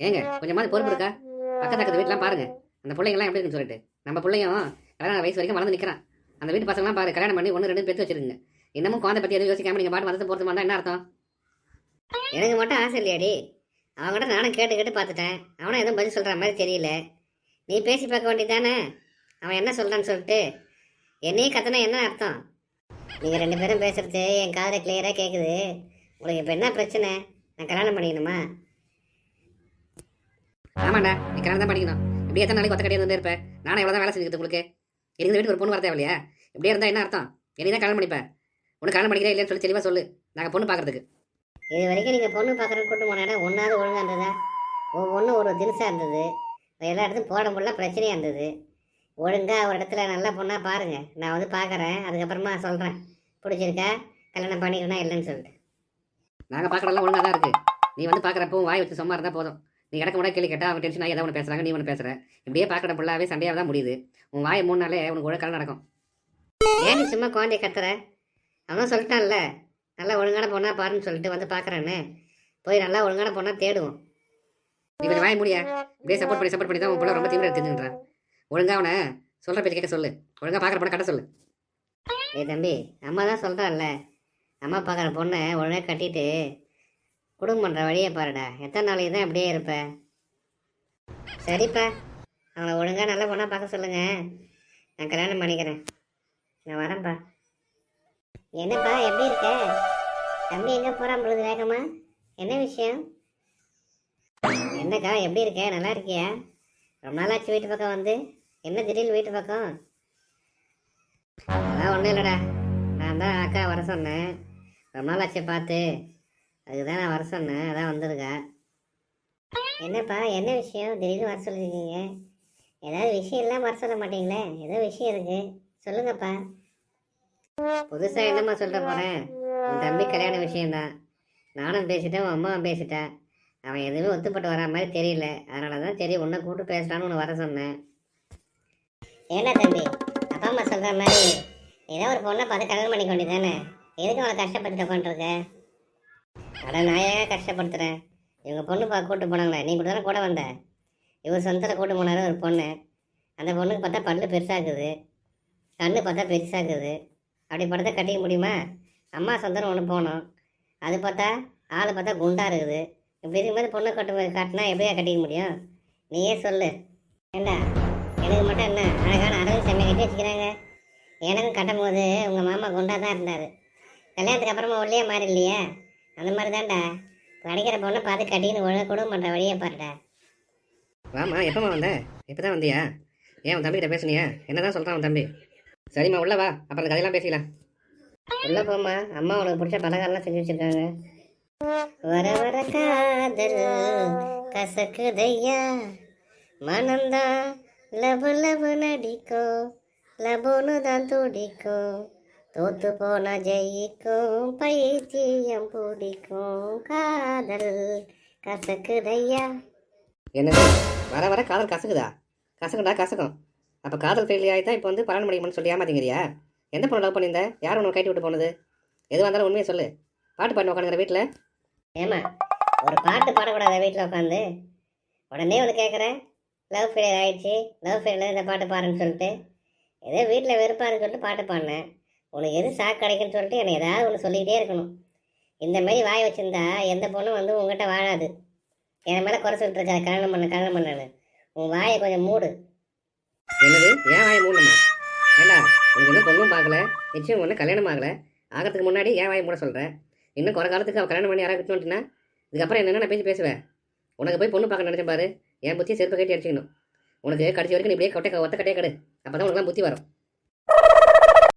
ஏங்க கொஞ்சமாவது பொறுப்பு இருக்கா? பக்கத்து வீட்டுலாம் பாருங்க, அந்த பிள்ளைங்கலாம் எப்படி இருக்குன்னு சொல்லிட்டு. நம்ம பிள்ளையும் கல்யாண வயசு வரைக்கும் வளர்ந்து நிற்கிறான். அந்த வீட்டு பசங்களாம் பாரு, கல்யாணம் பண்ணி 1 2 பெற்று வச்சிருக்குங்க. இன்னமும் குழந்தை பற்றி எதுவும் யோசிக்காம நீங்கள் பாட்டு மதத்தை போகிறது மாதிரி என்ன அர்த்தம்? எனக்கு மட்டும் ஆசை இல்லையாடி? அவங்ககிட்ட நானும் கேட்டு கேட்டு பார்த்துட்டேன். அவனும் எதுவும் பதில் சொல்கிற மாதிரி தெரியல. நீ பேசி பார்க்க வேண்டியதானே அவன் என்ன சொல்கிறான்னு சொல்லிட்டு. என்னையே கத்தனா என்ன அர்த்தம்? நீங்கள் 2 பேரும் பேசுகிறது என் காதில் கிளியராக கேட்குது. உங்களுக்கு இப்போ என்ன பிரச்சனை? நான் கல்யாணம் பண்ணிக்கணுமா? ஆமாண்டா, நீ கல்யாணம் தான் பண்ணிக்கணும். இப்படி எத்தனை நாளைக்கு ஒத்த கடையாக வந்து இருப்பேன்? நானும் எவ்வளோ தான் வேலை செஞ்சுக்கிட்டு உங்களுக்கு. இருந்த வீட்டுக்கு ஒரு பொண்ணு வர தேவையில்லையா? இப்படியே இருந்தால் என்ன அர்த்தம்? என்னை தான் கல்யாணம் பண்ணிப்பேன். உனக்கு கல்யாணம் பண்ணிக்கிறேன் இல்லைன்னு சொல்லி தெளிவாக சொல்லு, நாங்கள் பொண்ணு பார்க்குறதுக்கு. இது வரைக்கும் நீங்கள் பொண்ணு பார்க்குறேன்னு கூட்டு போன இடம் ஒன்றாவது ஒழுங்காக இருந்ததா? ஒவ்வொன்றும் ஒரு தினசாக இருந்தது. எல்லா இடத்துக்கும் போட முடியல, பிரச்சனையாக இருந்தது. ஒழுங்காக ஒரு இடத்துல நல்ல பொண்ணாக பாருங்கள். நான் வந்து பார்க்குறேன், அதுக்கப்புறமா சொல்கிறேன். பிடிச்சிருக்கா கல்யாணம் பண்ணிக்கணும் இல்லைன்னு சொல்லிட்டு. நாங்கள் பார்க்குறதெல்லாம் ஒழுங்காக தான் இருக்குது. நீ வந்து பார்க்குறப்போ வாய் வச்சு சும்மா இருந்தால் போதும். நீ கிடக்க கூட கேள்வி கேட்டால் அவங்க டென்ஷனாக ஏதாவது ஒன்று பேசுகிறாங்க, நீ ஒன்று பேசுகிற. இப்படியே பார்க்குற ஃபுல்லாகவே சண்டையாக தான் முடியுது. உன் வாயை 3 நாளே உனக்கு ஒழுங்காக கல்யாணம் நடக்கும். ஏன் நீ சும்மா குழந்தைய கத்துற? அவன் சொல்லிட்டான்ல, நல்லா ஒழுங்கான பொண்ணாக பாருன்னு சொல்லிட்டு வந்து பார்க்குறேன்னு. போய் நல்லா ஒழுங்கான பொண்ணாக தேடுவோம். நீ கொஞ்சம் வாய முடியா? இப்படியே சப்போர்ட் பண்ணி தான் உன் பிள்ளை ரொம்ப தீவிரம் தெரிஞ்சுக்கிறான். ஒழுங்காக அவனை சொல்கிற பேச்சு கேட்க சொல்லு. ஒழுங்காக பார்க்குற பொண்ணை கட்ட சொல்லு. தம்பி, அம்மா தான் சொல்கிறான்ல, அம்மா பார்க்குற பொண்ணை ஒழுங்காக கட்டிட்டு குடும்பம் பண்ணுற வழியை பாருடா. எத்தனை நாளைக்கு தான் அப்படியே இருப்ப? சரிப்பா, அவனை ஒழுங்காக நல்லா பொண்ணாக பார்க்க சொல்லுங்க. நான் கல்யாணம் பண்ணிக்கிறேன். நான் வரேன்ப்பா. என்னப்பா எப்படி இருக்க? தம்பி எங்கே போகிறான் பொழுது வேகமா? என்ன விஷயம்? என்னக்கா எப்படி இருக்க? நல்லா இருக்கியா? ரொம்ப நாளாச்சு வீட்டு பக்கம் வந்து. என்ன திடீர்னு வீட்டு பக்கம்? அதான் ஒன்றும் இல்லைடா, நான் தான் அக்கா வர சொன்னேன். ரொம்ப நாளாச்சு பார்த்து, அதுக்குதான் நான் வர சொன்னேன். அதான் வந்திருக்கா. என்னப்பா என்ன விஷயம் திடீர்னு வர சொல்லியிருக்கீங்க? ஏதாவது விஷயம் இல்லாமல் வர சொல்ல மாட்டீங்களே? ஏதோ விஷயம் இருக்கு, சொல்லுங்கப்பா. புதுசாக என்னம்மா சொல்ல போகிறேன்? உன் தம்பி கல்யாண விஷயந்தான். நானும் பேசிட்டேன், உன் அம்மாவும் பேசிட்டேன். அவன் எதுவுமே ஒத்துப்பட்டு வரா மாதிரி தெரியல. அதனால தான் சரி உன்னை கூப்பிட்டு பேசலான்னு உன்னை வர சொன்னேன். ஏன்னா தம்பி, அப்பா அம்மா சொல்கிற மாதிரி ஏதோ ஒரு பொண்ணை பார்த்து கல்யாணம் பண்ணிக்க வேண்டியதானே? எதுக்கு அவளை கஷ்டப்பட்டு உட்காந்துருக்க? அட நான் ஏன் கஷ்டப்படுத்துகிறேன்? இவங்க பொண்ணு பார்க்க கூப்பிட்டு போனாங்களே, நீ கூட தானே கூட வந்த. இவர் சொந்தத்தில் கூட்டு போனார் ஒரு பொண்ணு. அந்த பொண்ணுக்கு பார்த்தா பல்லு பெருசாகுது, கண்ணு பார்த்தா பெருசாகுது. அப்படி படத்தை கட்டிக்க முடியுமா? அம்மா சொந்தம் ஒன்று போனோம், அது பார்த்தா ஆள் பார்த்தா குண்டாக இருக்குது. இப்படி இருக்கும்போது பொண்ணை காட்டினா எப்படியா கட்டிக்க முடியும்? நீயே சொல்லு. ஏண்டா எனக்கு மட்டும் என்ன அழகான அரவிந்த் செம்மை கட்டி வச்சுக்கிறாங்க? எனக்கும் கட்டும் போது உங்கள் மாமா குண்டாக தான் இருந்தார். கல்யாணத்துக்கு அப்புறமா உள்ளே மாறி இல்லையா? அந்த மாதிரி தான்டா படிக்கிற பொண்ணை பார்த்து கட்டின்னு ஒழுங்காக குடும்பம் பண்ணுற வழியை பாருடா. வாமா, எப்போம்மா வந்த? இப்போ தான் வந்தியா? ஏன் உன் தம்பிக்கிட்ட பேசுனியா? என்ன தான் சொல்கிறான் உன் தம்பி? சரிம்மா உள்ள வா, அப்புறம் அந்த கதையெல்லாம் பேசிக்கலாம். உள்ளே போம்மா, அம்மா உனக்கு பிடிச்ச பலகாரம்லாம் செஞ்சு வச்சுருக்காங்க. வர வர காதல் கசக்குதையா, மனந்தான் லபு லபு நடிக்கும், லபுன்னு தான் துடிக்கும், தோத்து போனா ஜெயிக்கும், பைத்தியம் பிடிக்கும், காதல் கசக்குதையா. என்னது வர வர காதல் கசக்குதா? கசக்குண்டா கசக்கும். அப்போ காதல் ஃபெயிலியர் ஆகிட்டா இப்போ வந்து பலன் முடியும்னு சொல்லி ஏமாத்திங்கிறியா? எந்த பொண்ணு லவ் பண்ணியிருந்த? யார் உனக்கு கைட்டு விட்டு போனது? எதுவாக இருந்தாலும் உண்மையை சொல்லு. பாட்டு பாட்டு உட்காந்துங்கிற வீட்டில். ஏமா ஒரு பாட்டு பாடக்கூடாத வீட்டில் உட்காந்து? உடனே வந்து கேட்குறேன், லவ் ஃபெயிலியர் ஆகிடுச்சு, லவ் ஃபெயிலியர் இந்த பாட்டு பாருன்னு சொல்லிட்டு. ஏதோ வீட்டில் வெறுப்பாருன்னு சொல்லிட்டு பாட்டு பாடினேன். உனக்கு எது சாக்கு கிடைக்குன்னு சொல்லிட்டு என்னை ஏதாவது ஒன்று சொல்லிக்கிட்டே இருக்கணும். இந்த மாதிரி வாய் வச்சுருந்தா எந்த பொண்ணும் வந்து உங்கள்கிட்ட வாழாது. என் மேலே குறை சொல்லிட்டு இருக்காது, கல்யாணம் பண்ணு. உன் வாயை கொஞ்சம் மூடு. என்னது ஏன் வாயை மூடணுமா? ஏண்டா உனக்கு இன்னும் பொண்ணும் பார்க்கல, நிச்சயம் ஒன்று கல்யாணம் ஆகலை. ஆகிறதுக்கு முன்னாடி ஏன் வாயை மூட சொல்கிறேன்? இன்னும் குறை காலத்துக்கு அவள் கல்யாணம் பண்ணி யாராவது வச்சுட்டுனா இதுக்கப்புறம் என்னென்ன நான் பேசுவேன்? உனக்கு போய் பொண்ணு பார்க்க நினச்சேன் பாரு, என் புத்தியை செருப்பு கட்டி அடிச்சிக்கணும். உனக்கு கடைசி வரைக்கும் நீ இப்படியே ஒத்த கட்டையே கடு. அப்போ தான் உனக்குலாம் புத்தி வரும்.